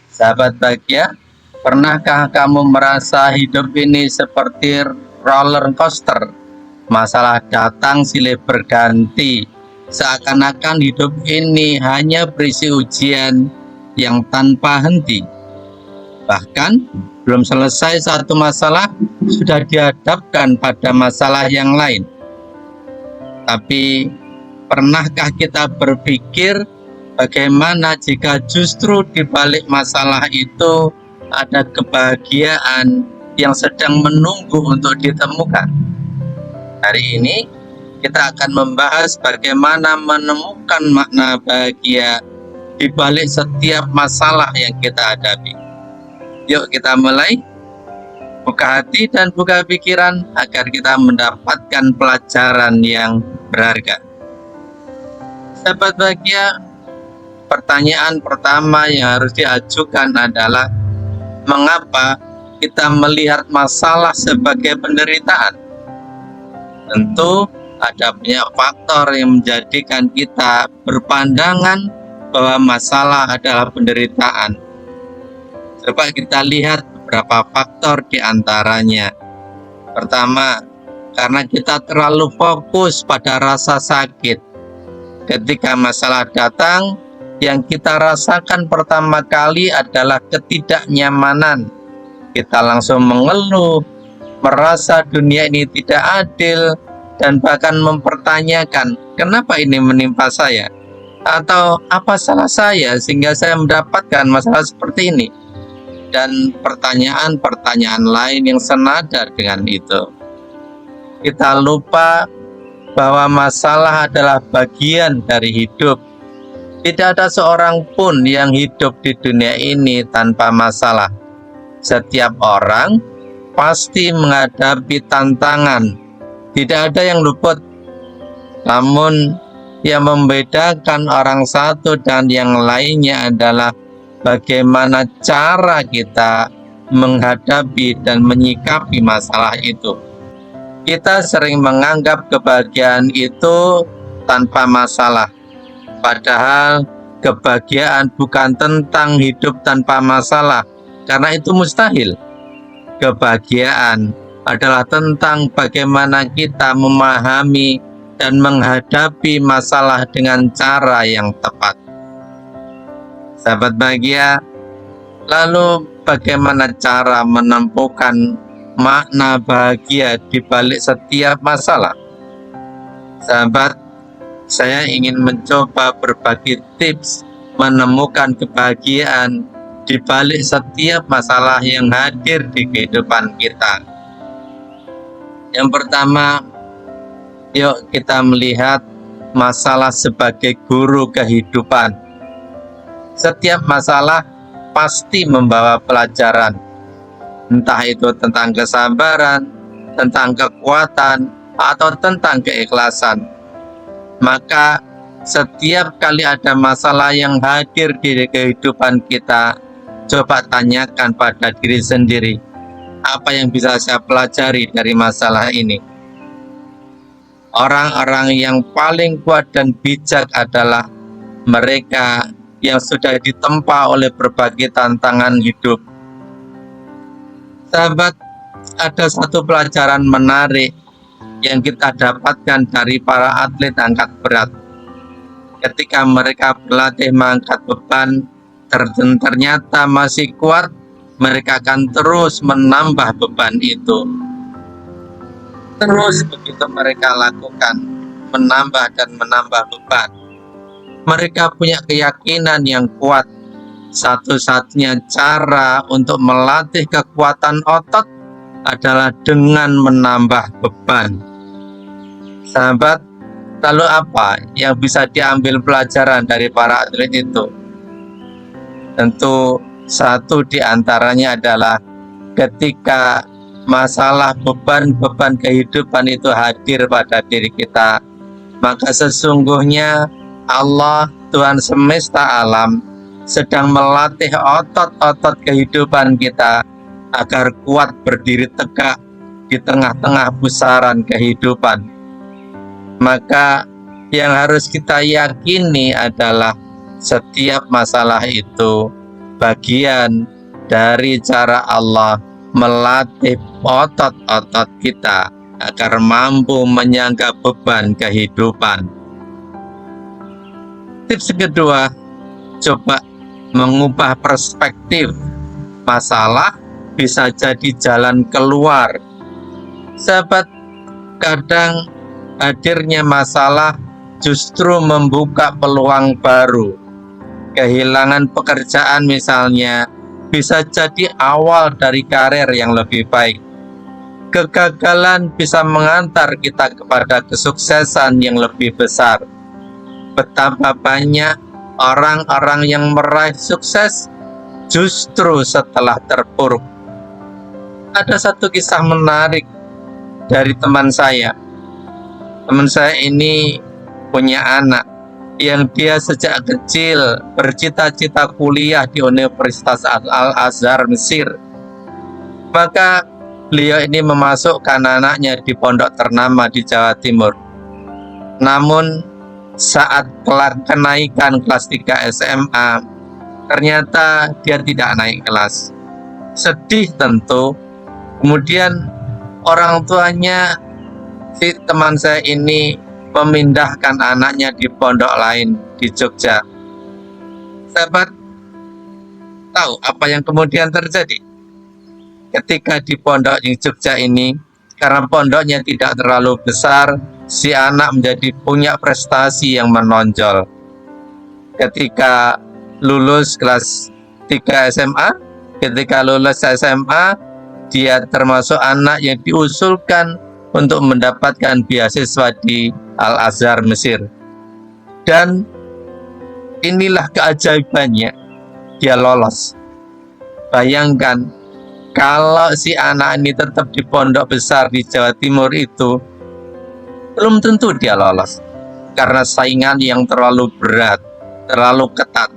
Sahabat bahagia, pernahkah kamu merasa hidup ini seperti roller coaster? Masalah datang silih berganti, seakan-akan hidup ini hanya berisi ujian yang tanpa henti. Bahkan belum selesai satu masalah, sudah dihadapkan pada masalah yang lain. Tapi pernahkah kita berpikir bagaimana jika justru di balik masalah itu ada kebahagiaan yang sedang menunggu untuk ditemukan? Hari ini kita akan membahas bagaimana menemukan makna bahagia di balik setiap masalah yang kita hadapi. Yuk kita mulai. Buka hati dan buka pikiran agar kita mendapatkan pelajaran yang berharga. Sahabat bahagia, pertanyaan pertama yang harus diajukan adalah mengapa kita melihat masalah sebagai penderitaan? Tentu ada banyak faktor yang menjadikan kita berpandangan bahwa masalah adalah penderitaan. Coba kita lihat beberapa faktor di antaranya. Pertama, karena kita terlalu fokus pada rasa sakit. Ketika masalah datang, yang kita rasakan pertama kali adalah ketidaknyamanan. Kita langsung mengeluh, merasa dunia ini tidak adil, dan bahkan mempertanyakan, kenapa ini menimpa saya? Atau apa salah saya sehingga saya mendapatkan masalah seperti ini? Dan pertanyaan-pertanyaan lain yang senada dengan itu. Kita lupa bahwa masalah adalah bagian dari hidup. Tidak ada seorang pun yang hidup di dunia ini tanpa masalah. Setiap orang pasti menghadapi tantangan. Tidak ada yang luput. Namun yang membedakan orang satu dan yang lainnya adalah bagaimana cara kita menghadapi dan menyikapi masalah itu. Kita sering menganggap kebahagiaan itu tanpa masalah. Padahal kebahagiaan bukan tentang hidup tanpa masalah, karena itu mustahil. Kebahagiaan adalah tentang bagaimana kita memahami dan menghadapi masalah dengan cara yang tepat. Sahabat bahagia, lalu bagaimana cara menemukan makna bahagia di balik setiap masalah? Sahabat, saya ingin mencoba berbagi tips menemukan kebahagiaan di balik setiap masalah yang hadir di kehidupan kita. Yang pertama, yuk kita melihat masalah sebagai guru kehidupan. Setiap masalah pasti membawa pelajaran, entah itu tentang kesabaran, tentang kekuatan, atau tentang keikhlasan. Maka setiap kali ada masalah yang hadir di kehidupan kita, coba tanyakan pada diri sendiri, apa yang bisa saya pelajari dari masalah ini? Orang-orang yang paling kuat dan bijak adalah mereka yang sudah ditempa oleh berbagai tantangan hidup. Sahabat, ada satu pelajaran menarik yang kita dapatkan dari para atlet angkat berat. Ketika mereka berlatih mengangkat beban, ternyata masih kuat, mereka akan terus menambah beban itu. Terus begitu mereka lakukan, menambah dan menambah beban. Mereka punya keyakinan yang kuat. Satu-satunya cara untuk melatih kekuatan otot adalah dengan menambah beban. Sahabat, lalu apa yang bisa diambil pelajaran dari para atlet itu? Tentu satu di antaranya adalah ketika masalah beban-beban kehidupan itu hadir pada diri kita, maka sesungguhnya Allah, Tuhan semesta alam, sedang melatih otot-otot kehidupan kita agar kuat berdiri tegak di tengah-tengah pusaran kehidupan. Maka yang harus kita yakini adalah setiap masalah itu bagian dari cara Allah melatih otot-otot kita agar mampu menyangga beban kehidupan. Tips kedua, coba mengubah perspektif. Masalah bisa jadi jalan keluar. Sahabat, kadang hadirnya masalah justru membuka peluang baru. Kehilangan pekerjaan misalnya bisa jadi awal dari karir yang lebih baik. Kegagalan bisa mengantar kita kepada kesuksesan yang lebih besar. Betapa banyak orang-orang yang meraih sukses justru setelah terpuruk. Ada satu kisah menarik dari teman saya. Teman saya ini punya anak yang dia sejak kecil bercita-cita kuliah di Universitas Al-Azhar Mesir. Maka beliau ini memasukkan anaknya di pondok ternama di Jawa Timur. Namun saat kenaikan kelas 3 SMA, ternyata dia tidak naik kelas. Sedih tentu. Kemudian orang tuanya si teman saya ini memindahkan anaknya di pondok lain di Jogja. Sahabat, tahu apa yang kemudian terjadi? Ketika di pondok di Jogja ini, karena pondoknya tidak terlalu besar, si anak menjadi punya prestasi yang menonjol. Ketika lulus kelas 3 SMA, dia termasuk anak yang diusulkan untuk mendapatkan beasiswa di Al-Azhar Mesir. Dan inilah keajaibannya, dia lolos. Bayangkan, kalau si anak ini tetap di pondok besar di Jawa Timur itu, belum tentu dia lolos. Karena saingan yang terlalu berat, terlalu ketat.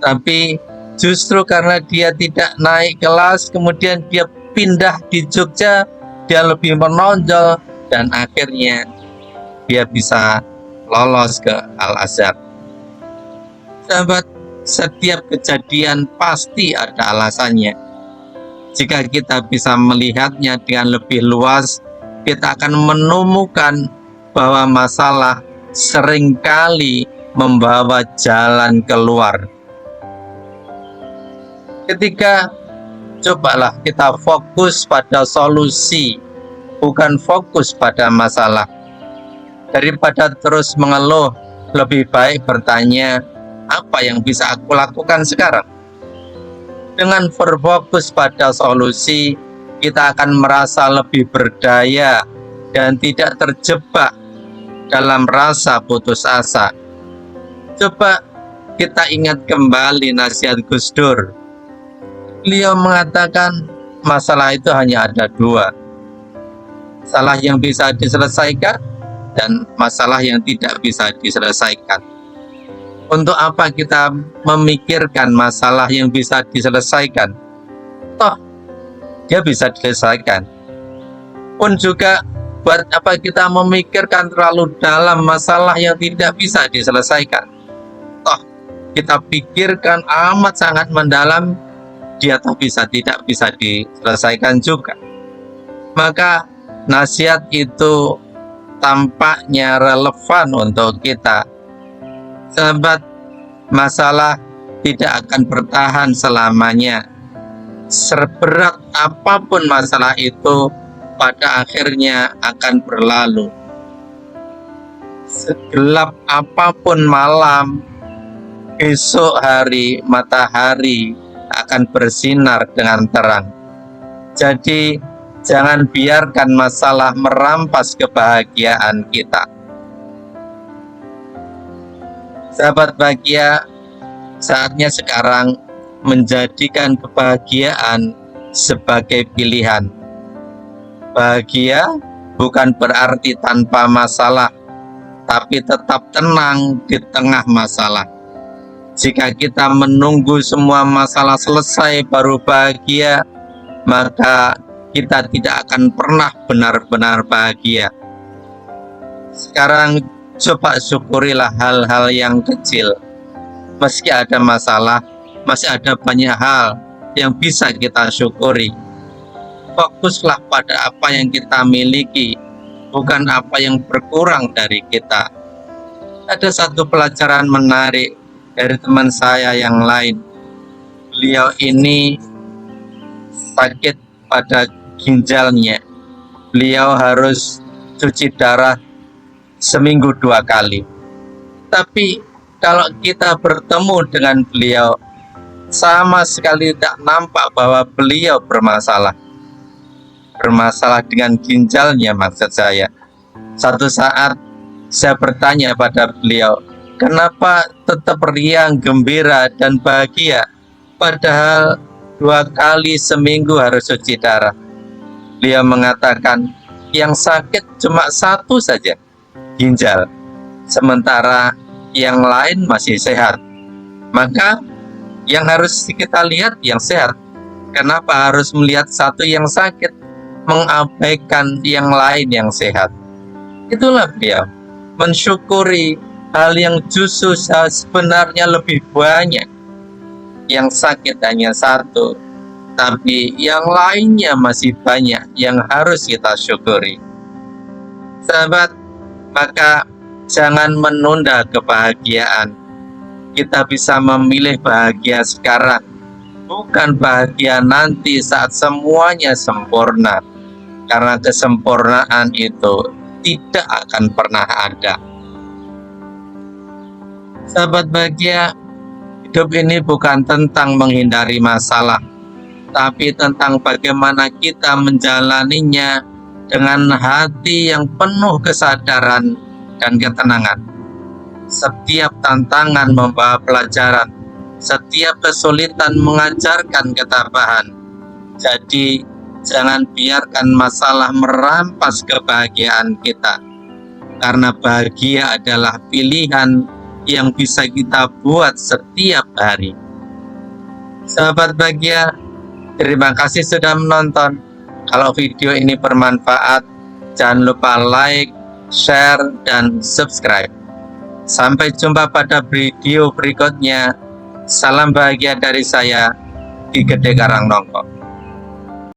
Tapi justru karena dia tidak naik kelas, kemudian dia pindah di Jogja, dia lebih menonjol, dan akhirnya dia bisa lolos ke Al-Azhar. Sahabat, setiap kejadian pasti ada alasannya. Jika kita bisa melihatnya dengan lebih luas, kita akan menemukan bahwa masalah seringkali membawa jalan keluar. Ketika cobalah kita fokus pada solusi, bukan fokus pada masalah. Daripada terus mengeluh, lebih baik bertanya, apa yang bisa aku lakukan sekarang? Dengan berfokus pada solusi, kita akan merasa lebih berdaya dan tidak terjebak dalam rasa putus asa. Coba kita ingat kembali nasihat Gus Dur. Beliau mengatakan masalah itu hanya ada dua. Masalah yang bisa diselesaikan dan masalah yang tidak bisa diselesaikan. Untuk apa kita memikirkan masalah yang bisa diselesaikan? Toh, dia bisa diselesaikan. Pun juga, buat apa kita memikirkan terlalu dalam masalah yang tidak bisa diselesaikan? Toh, kita pikirkan amat sangat mendalam, dia toh tidak bisa diselesaikan juga. Maka nasihat itu tampaknya relevan untuk kita. Sahabat, masalah tidak akan bertahan selamanya. Seberat apapun masalah itu, pada akhirnya akan berlalu. Segelap apapun malam, esok hari matahari akan bersinar dengan terang. Jadi jangan biarkan masalah merampas kebahagiaan kita. Sahabat bahagia, saatnya sekarang menjadikan kebahagiaan sebagai pilihan. Bahagia bukan berarti tanpa masalah, tapi tetap tenang di tengah masalah. Jika kita menunggu semua masalah selesai baru bahagia, maka kita tidak akan pernah benar-benar bahagia. Sekarang coba syukurilah hal-hal yang kecil. Meski ada masalah, masih ada banyak hal yang bisa kita syukuri. Fokuslah pada apa yang kita miliki, bukan apa yang berkurang dari kita. Ada satu pelajaran menarik dari teman saya yang lain. Beliau ini sakit pada ginjalnya. Beliau harus cuci darah seminggu 2 kali. Tapi kalau kita bertemu dengan beliau, sama sekali tidak nampak bahwa beliau bermasalah dengan ginjalnya, maksud saya. Satu saat saya bertanya pada beliau, kenapa tetap riang, gembira, dan bahagia, padahal 2 kali seminggu harus cuci darah? Beliau mengatakan, yang sakit cuma satu saja, ginjal, sementara yang lain masih sehat. Maka yang harus kita lihat yang sehat. Kenapa harus melihat satu yang sakit, mengabaikan yang lain yang sehat? Itulah beliau, mensyukuri hal yang justru sebenarnya lebih banyak. Yang sakit hanya satu, tapi yang lainnya masih banyak yang harus kita syukuri. Sahabat, maka jangan menunda kebahagiaan. Kita bisa memilih bahagia sekarang, bukan bahagia nanti saat semuanya sempurna. Karena kesempurnaan itu tidak akan pernah ada. Sahabat bahagia, hidup ini bukan tentang menghindari masalah, tapi tentang bagaimana kita menjalaninya dengan hati yang penuh kesadaran dan ketenangan. Setiap tantangan membawa pelajaran, setiap kesulitan mengajarkan ketabahan. Jadi, jangan biarkan masalah merampas kebahagiaan kita, karena bahagia adalah pilihan yang bisa kita buat setiap hari. Sahabat bahagia, terima kasih sudah menonton. Kalau video ini bermanfaat, jangan lupa like, share, dan subscribe. Sampai jumpa pada video berikutnya. Salam bahagia dari saya, Ki Gede Karangnongko.